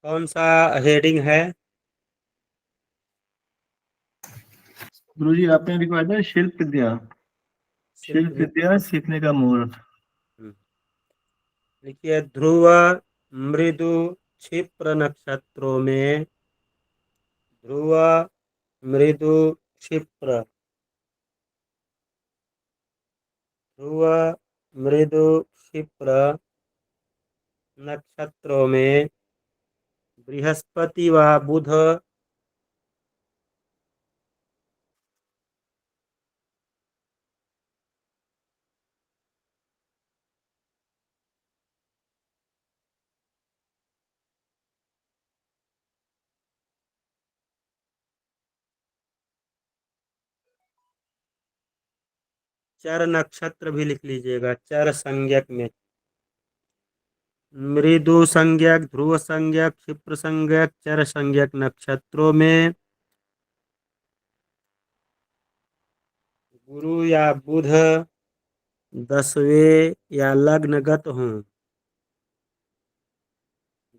कौन सा हेडिंग है? गुरुजी आपने लिखवाया था शिल्प विद्या। शिल्प शिल्प भी। विद्या सीखने का मूल। हम्म, लिखिए ध्रुव मृदु क्षिप्र नक्षत्रों में। ध्रुव मृदु क्षिप्र। ध्रुव मृदु क्षिप्र नक्षत्रों में बृहस्पति व बुध। 4 नक्षत्र भी लिख लीजिएगा, 4 संज्ञक में। मृदु संज्ञक, ध्रुव संज्ञक, क्षिप्र संज्ञक, चर संज्ञक नक्षत्रों में गुरु या बुध 10वें या लग्नगत हों।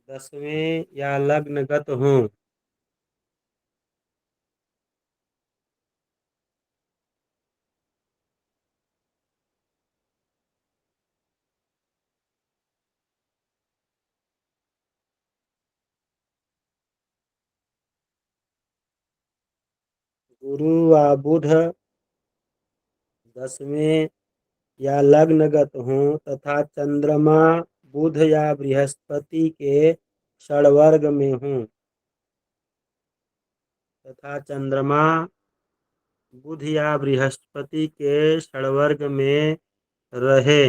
10वें या लग्नगत हों। गुरु व बुध 10वें या लग्नगत हों तथा चंद्रमा बुध या बृहस्पति के षड़वर्ग में हों। तथा चंद्रमा बुध या बृहस्पति के षड़वर्ग में रहे।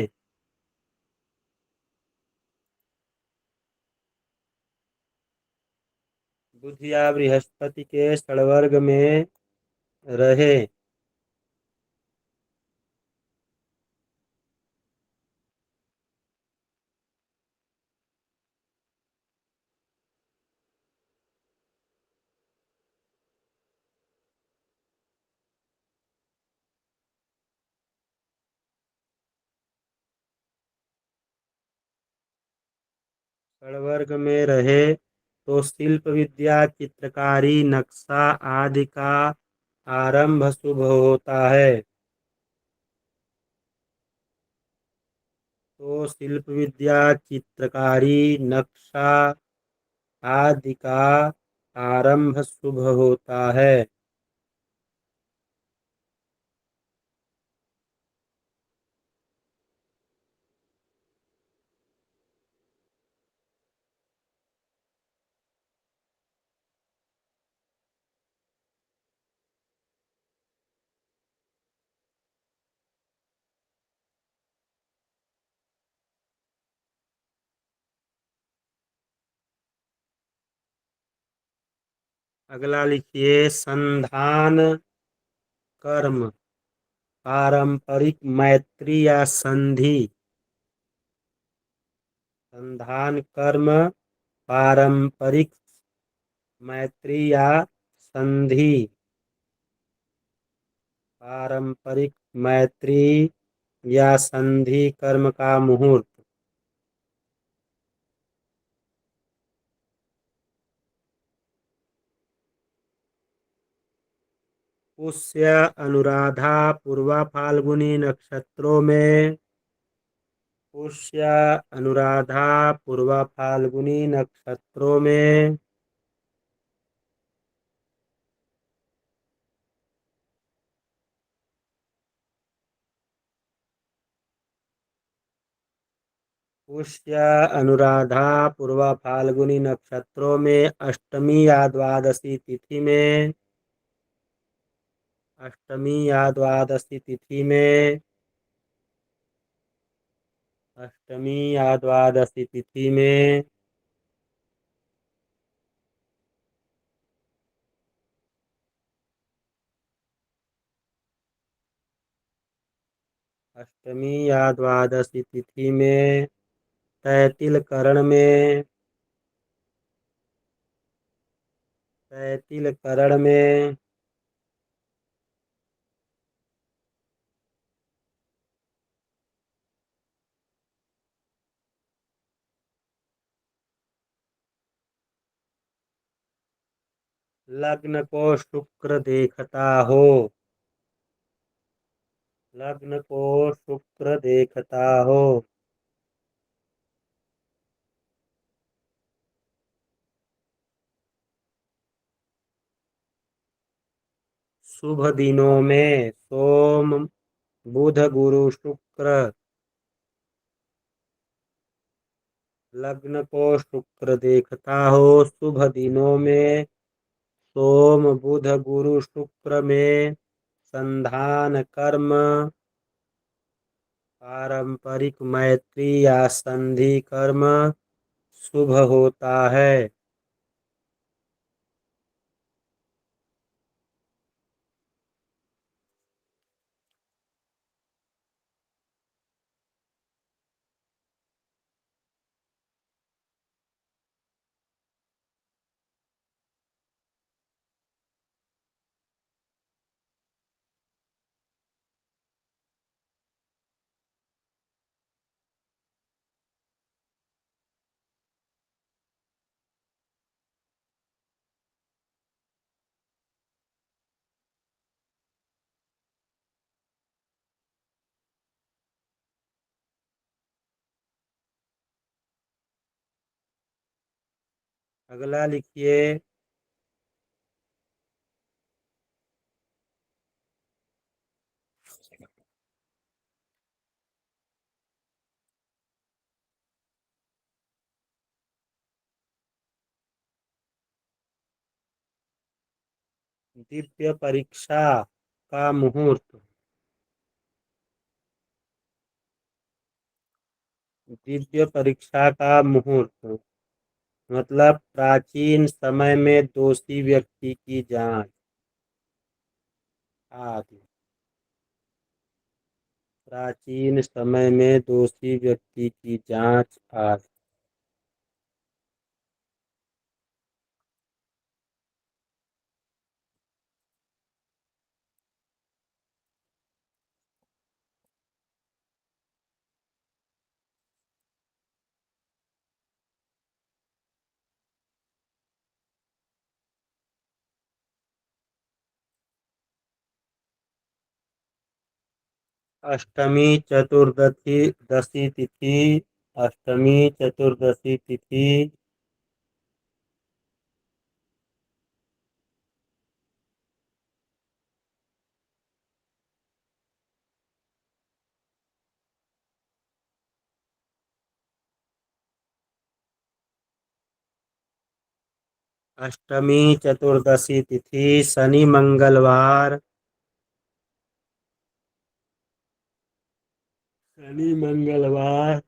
बुध या बृहस्पति के षड़वर्ग में रहे। षड़वर्ग में रहे तो शिल्प विद्या, चित्रकारी, नक्शा आदि का आरंभ शुभ होता है। तो शिल्प विद्या, चित्रकारी, नक्शा आदि का आरंभ शुभ होता है। अगला लिखिए संधान कर्म पारंपरिक मैत्री या संधि। संधान कर्म पारंपरिक मैत्री या संधि। पारंपरिक मैत्री या संधि कर्म का मुहूर्त। पुष्य अनुराधा पूर्वा फाल्गुनी नक्षत्रों में। पुष्य अनुराधा पूर्वा फाल्गुनी नक्षत्रों में पुष्य अनुराधा पूर्वा फाल्गुनी नक्षत्रों में अष्टमी या द्वादशी तिथि में। अष्टमी या द्वादशी तिथि में। अष्टमी या द्वादशी तिथि में अष्टमी या द्वादशी तिथि में तैतिल करण में। तैतिल करण में लग्न को शुक्र देखता हो। लग्न को शुक्र देखता हो। शुभ दिनों में सोम बुध गुरु शुक्र। लग्न को शुक्र देखता हो शुभ दिनों में सोम बुध गुरु शुक्र में संधान कर्म पारंपरिक मैत्री या संधि कर्म शुभ होता है। अगला लिखिए। दिव्य परीक्षा का मुहूर्त। दिव्य परीक्षा का मुहूर्त मतलब प्राचीन समय में दोषी व्यक्ति की जांच आदि। प्राचीन समय में दोषी व्यक्ति की जांच आदि। अष्टमी चतुर्दशी दशी तिथि। अष्टमी चतुर्दशी तिथि। अष्टमी चतुर्दशी तिथि शनि मंगलवार। शनि मंगलवार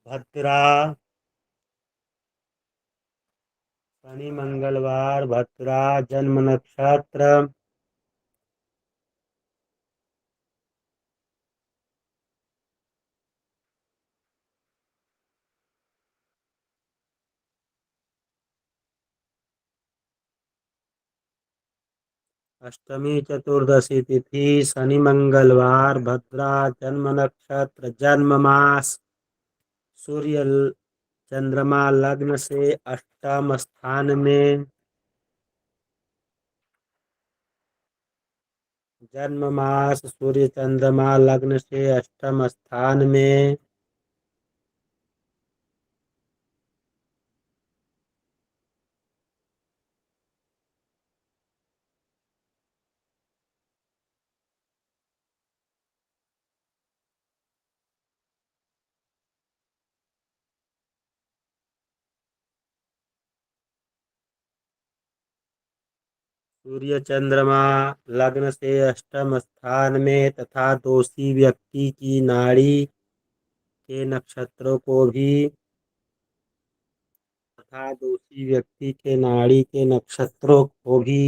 भद्रा। शनि मंगलवार भद्रा जन्म नक्षत्र। अष्टमी चतुर्दशी तिथि शनि मंगलवार भद्रा जन्म नक्षत्र जन्म मास सूर्य चंद्रमा लग्न से अष्टम स्थान में। जन्म मास सूर्य चंद्रमा लग्न से अष्टम स्थान में। सूर्य चंद्रमा लग्न से अष्टम स्थान में तथा दोषी व्यक्ति की नाड़ी के नक्षत्रों को भी तथा दोषी व्यक्ति के नाड़ी के नक्षत्रों को भी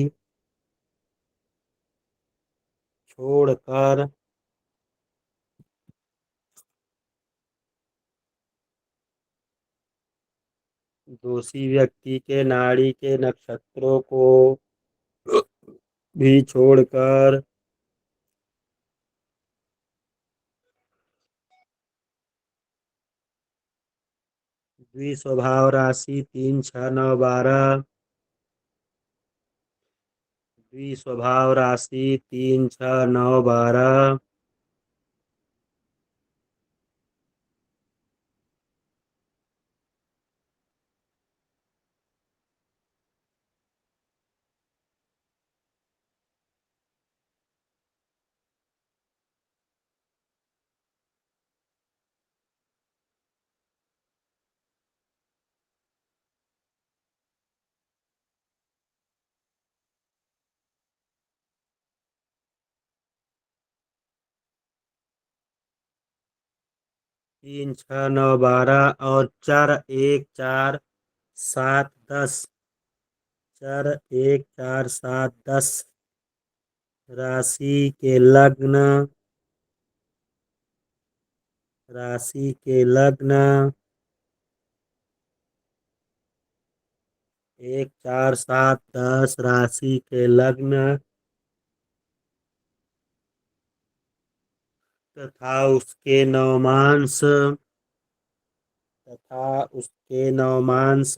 छोड़कर दोषी व्यक्ति के नाड़ी के नक्षत्रों को भी छोड़कर द्विस्वभाव राशि 3, 6, 9, 12। द्विस्वभाव राशि 3, 6, 9, 12। 3, 6, 9, 12 और चर 1, 4, 7, 10। चर 1, 4, 7, 10 राशि के लग्न। राशि के लग्न 1, 4, 7, 10 राशि के लग्न तथा उसके नवमांश। तथा उसके नवमांश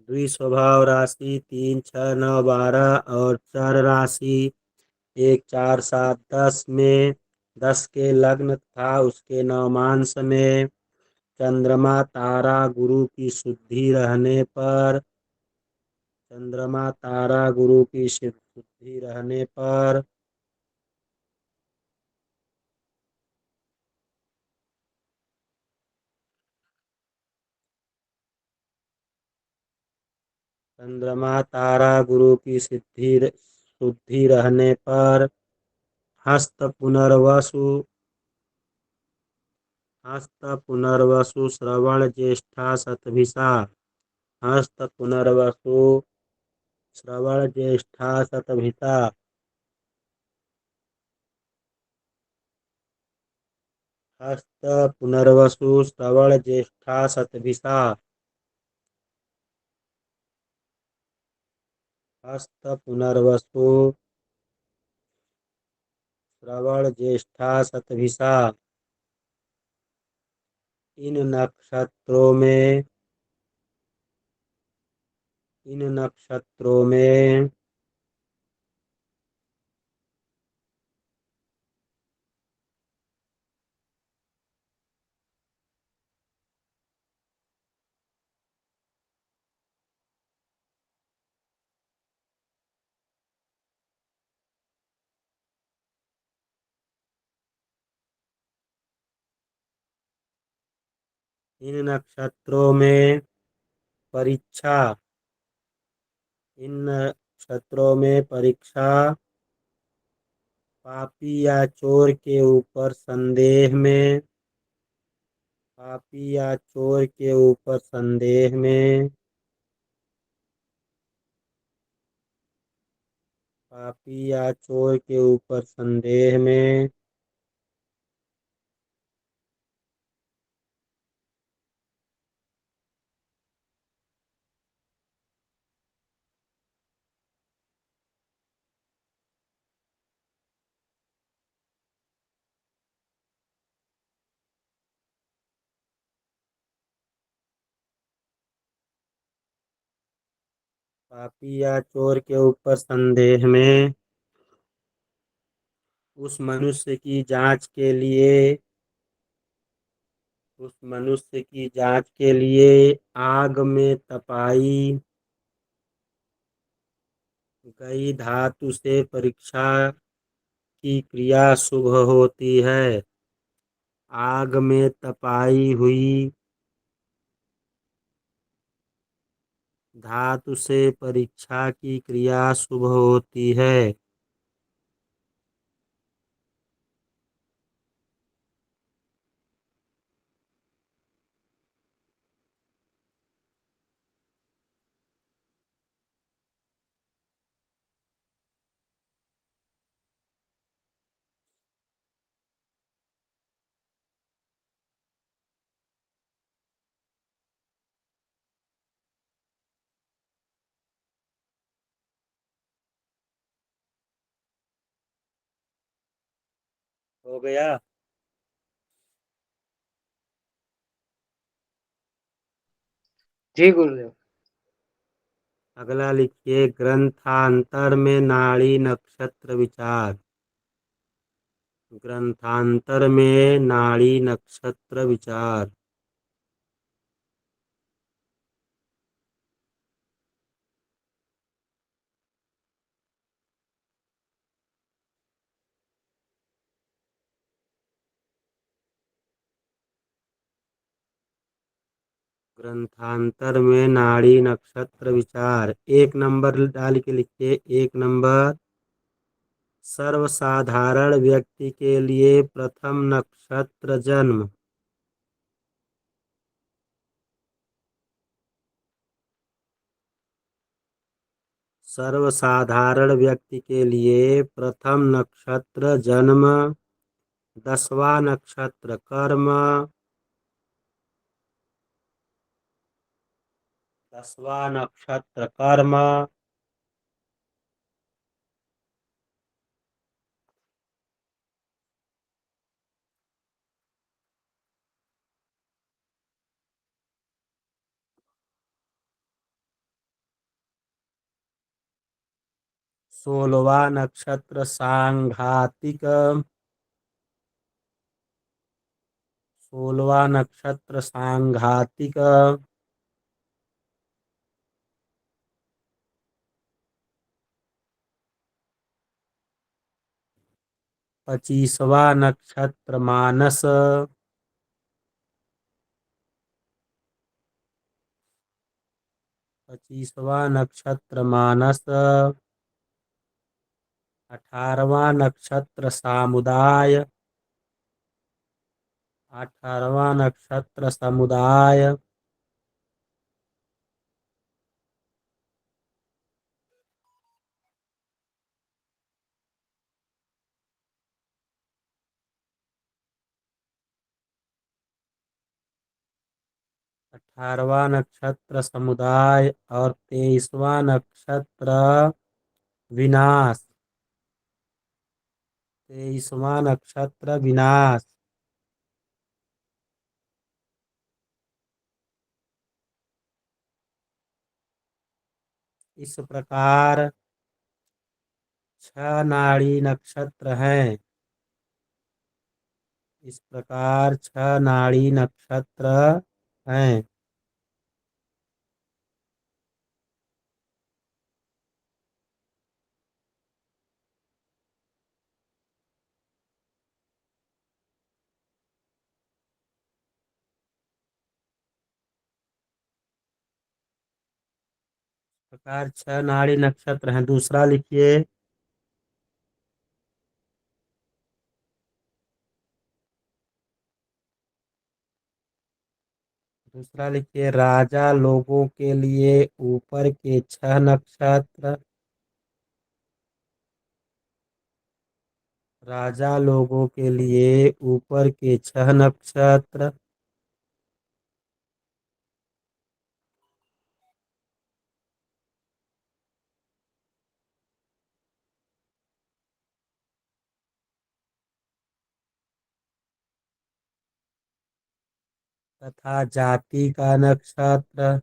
द्विस्वभाव राशि 3, 6, 9, 12 और चर राशि 1, 4, 7, 10 में 10 के लग्न तथा उसके नवमांश में चंद्रमा तारा गुरु की शुद्धि रहने पर। चंद्रमा तारा गुरु की शुद्धि रहने पर चंद्रमा तारा गुरु की शुद्धि रहने पर हस्त पुनर्वसु। हस्त पुनर्वसु श्रवण ज्येष्ठा शतभिषा। हस्त पुनर्वसु श्रवण ज्येष्ठा शतभिषा। हस्त पुनर्वसु श्रवण ज्येष्ठा शतभिषा। हस्त पुनर्वसु श्रवण ज्येष्ठा शतभिषा। इन नक्षत्रों में। इन नक्षत्रों में इन नक्षत्रों में परीक्षा। इन नक्षत्रों में परीक्षा पापी या चोर के ऊपर संदेह में। पापी या चोर के ऊपर संदेह में। पापी या चोर के ऊपर संदेह में पापी या चोर के ऊपर संदेह में उस मनुष्य की जांच के लिए। उस मनुष्य की जांच के लिए आग में तपाई गई धातु से परीक्षा की क्रिया शुभ होती है। आग में तपाई हुई धातु से परीक्षा की क्रिया शुभ होती है। हो गया। जी गुरुदेव। अगला लिखिए, ग्रंथांतर में नाड़ी नक्षत्र विचार। ग्रंथांतर में नाड़ी नक्षत्र विचार। ग्रंथांतर में नाड़ी नक्षत्र विचार। 1 नंबर डाल के लिखिए। 1 नंबर, सर्वसाधारण व्यक्ति के लिए प्रथम नक्षत्र जन्म। सर्वसाधारण व्यक्ति के लिए प्रथम नक्षत्र जन्म। 10वां नक्षत्र कर्म। 10वां नक्षत्र कर्म। 16वां नक्षत्र सांघातिक। 16वां नक्षत्र सांघातिक। 25वां नक्षत्र मानस। 25वां नक्षत्र मानस। 18वां नक्षत्र सामुदाय। 18वां नक्षत्र समुदाय। अठारहवां नक्षत्र समुदाय और 23वां नक्षत्र विनाश। 23वां नक्षत्र विनाश। इस प्रकार 6 नाड़ी नक्षत्र हैं। इस प्रकार 6 नाड़ी नक्षत्र हैं। इस प्रकार 6 नाड़ी नक्षत्र हैं। दूसरा लिखिए। दूसरा लिखिए, राजा लोगों के लिए ऊपर के 6 नक्षत्र। राजा लोगों के लिए ऊपर के 6 नक्षत्र तथा जाति का नक्षत्र।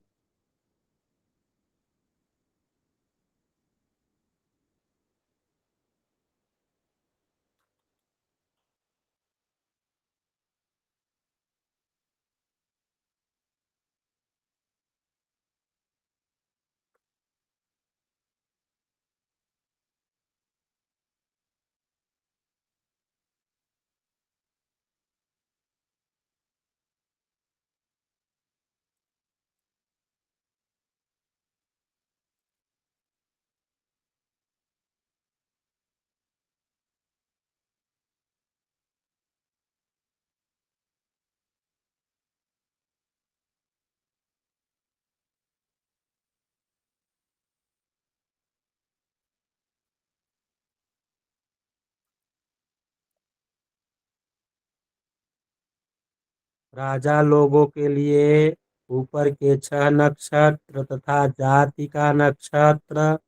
राजा लोगों के लिए ऊपर के 6 नक्षत्र तथा जाति का नक्षत्र,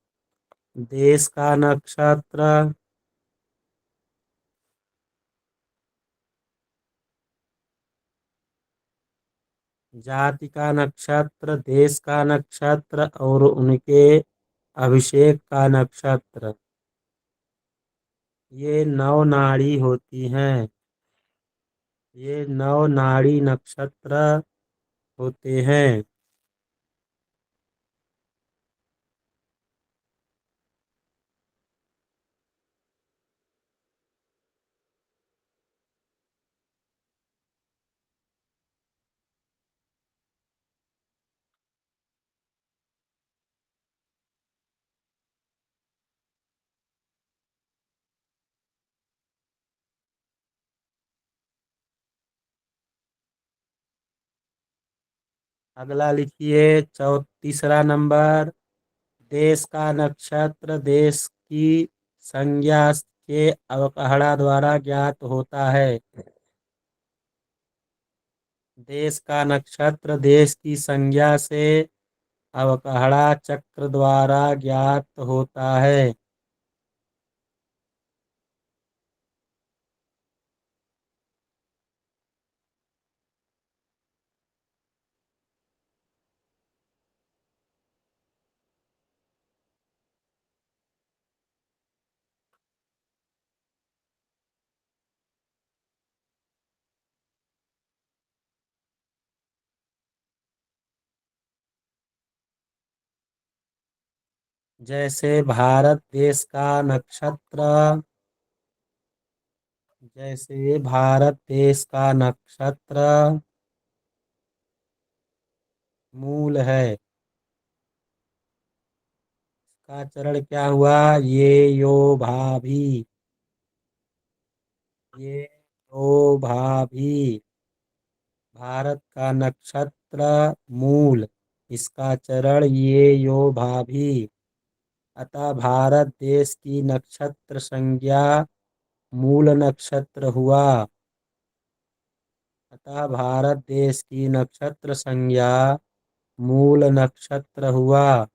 देश का नक्षत्र, जाति का नक्षत्र, देश का नक्षत्र और उनके अभिषेक का नक्षत्र, ये नौ नाड़ी होती हैं। ये नौ नाड़ी नक्षत्र होते हैं। अगला लिखिए, तीसरा नंबर। देश का नक्षत्र देश की संज्ञा के अवकहड़ा द्वारा ज्ञात होता है। देश का नक्षत्र देश की संज्ञा से अवकहड़ा चक्र द्वारा ज्ञात होता है। जैसे भारत देश का नक्षत्र जैसे भारत देश का नक्षत्र मूल है। का चरण क्या हुआ? ये यो भाभी। ये यो भाभी। भारत का नक्षत्र मूल, इसका चरण ये यो भाभी। अतः भारत देश की नक्षत्र संज्ञा मूल नक्षत्र हुआ। अतः भारत देश की नक्षत्र संज्ञा मूल नक्षत्र हुआ।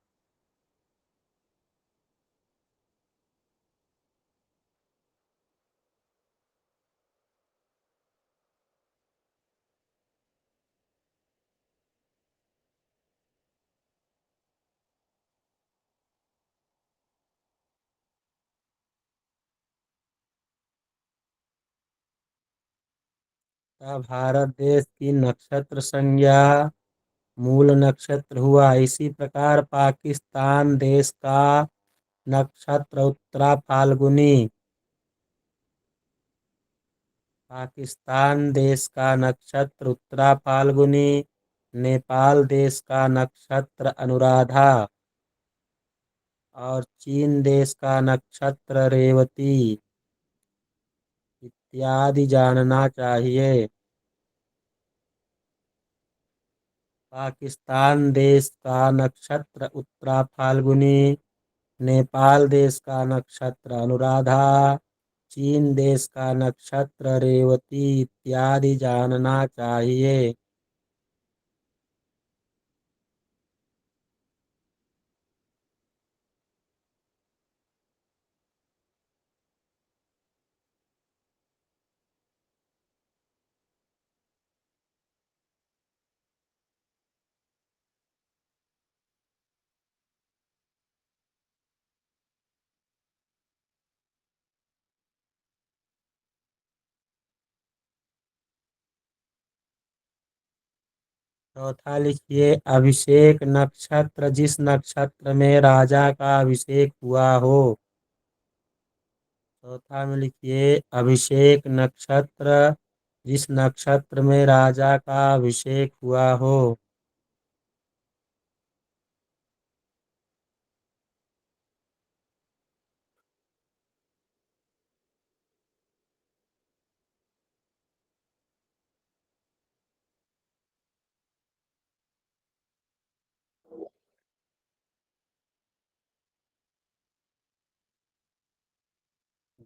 अतः भारत देश की नक्षत्र संज्ञा मूल नक्षत्र हुआ। इसी प्रकार पाकिस्तान देश का नक्षत्र उत्तरा फाल्गुनी। पाकिस्तान देश का नक्षत्र उत्तरा फाल्गुनी। नेपाल देश का नक्षत्र अनुराधा। और चीन देश का नक्षत्र रेवती इत्यादि जानना चाहिए। पाकिस्तान देश का नक्षत्र उत्तरा फाल्गुनी। नेपाल देश का नक्षत्र अनुराधा। चीन देश का नक्षत्र रेवती इत्यादि जानना चाहिए। चौथा लिखिए, अभिषेक नक्षत्र जिस नक्षत्र में राजा का अभिषेक हुआ हो। चौथा में लिखिए, अभिषेक नक्षत्र जिस नक्षत्र में राजा का अभिषेक हुआ हो।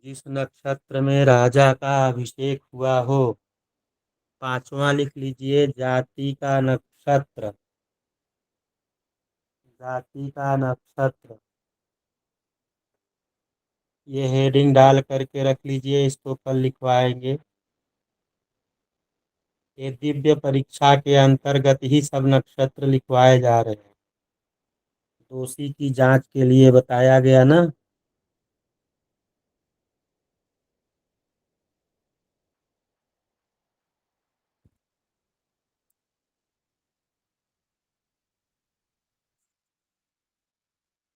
जिस नक्षत्र में राजा का अभिषेक हुआ हो। पांचवा लिख लीजिए, जाति का नक्षत्र। जाति का नक्षत्र, ये हेडिंग डाल करके रख लीजिए, इसको कल लिखवाएंगे। ये दिव्य परीक्षा के अंतर्गत ही सब नक्षत्र लिखवाए जा रहे हैं। दोषी की जांच के लिए बताया गया ना।